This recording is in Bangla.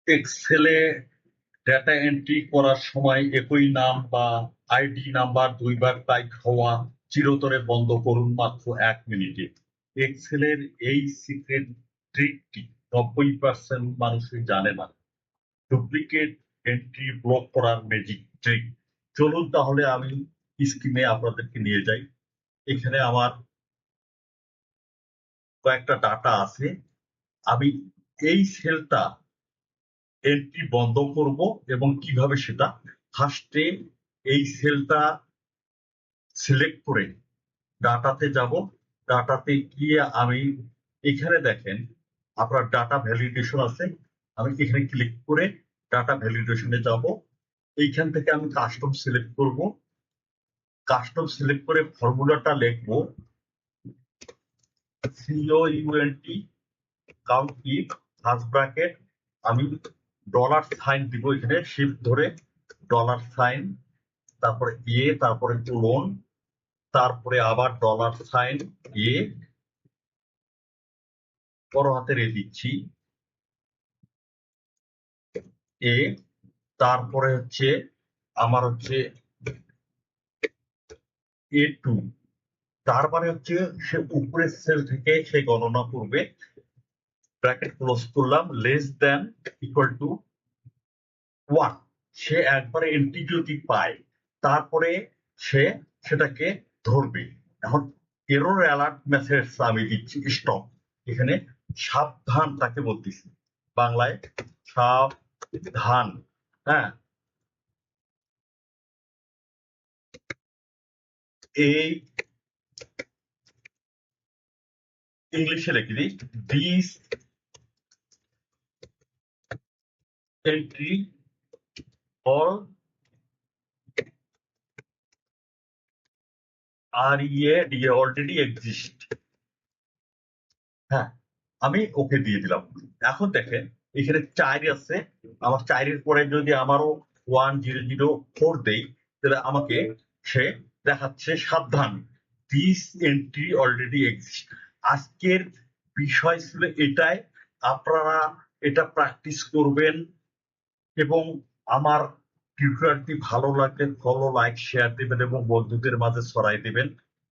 এক্সেলে ডেটা এন্ট্রি করার সময় একই নাম বা আইডি নাম্বার দুইবার টাইপ হওয়া চিরতরে বন্ধ করুন মাত্র 1 মিনিটে। এক্সেলের এই সিক্রেট ট্রিকটি 90% মানুষই জানে না। ডুপ্লিকেট এন্ট্রি ব্লক করার ম্যাজিক ট্রিক। চলুন তাহলে আমি স্ক্রিনে আপনাদেরকে নিয়ে যাই। এখানে আমার কয়েকটা ডাটা আছে। আমি এই সেলটা এন্ট্রি বন্ধ করব এবং কিভাবে সেটা ফার্স্টে এই সেলটা সিলেক্ট করে ডাটাতে যাব। ডাটাতে গিয়ে আমি এখানে দেখেন আপনার ডাটা ভ্যালিডেশন আছে। আমি এখানে ক্লিক করে ডাটা ভ্যালিডেশনে যাব। এইখান থেকে আমি কাস্টম সিলেক্ট করব। কাস্টম সিলেক্ট করে ফর্মুলাটা লিখবো COUNT count if first bracket আমি ডলার সাইন দিব এখানে শিফট ধরে ডলার সাইন তারপরে তারপরে কোলন তারপরে আবার ডলার সাইন বড় হাতের দিচ্ছি এ তারপরে হচ্ছে আমার হচ্ছে A2 তার মানে হচ্ছে সে উপরের সেল থেকে সে গণনা করবে। ব্র্যাকেট ক্লোজ করলাম লেস দেন ইকুয়াল টু 1। সে একবারে এন্ট্রি যদি পায় তারপরে সে সেটাকে ধরবে। এখন এরর অ্যালার্ট মেসেজ আমি দিচ্ছি স্টপ। এখানে সাবধান তাকে বলতেছি বাংলায় সাবধান। হ্যাঁ, এই ইংলিশে লিখে দিই this entry all already exist। হ্যাঁ, আমি ওকে দিয়ে দিলাম। এখন দেখেন এখানে 4 আছে। আমার 4-এর পরে যদি আমারও 1004 দেই তাহলে আমাকে সে দেখাচ্ছে সাবধান দিস এন্ট্রি অলরেডি এক্সিস্ট। আজকের বিষয় ছিল এটাই। আপনারা এটা প্র্যাকটিস করবেন এবং আমার টিউটোরিয়ালটি ভালো লাগলে ফলো লাইক শেয়ার দিবেন এবং বন্ধুদের মাঝে ছড়াই দিবেন।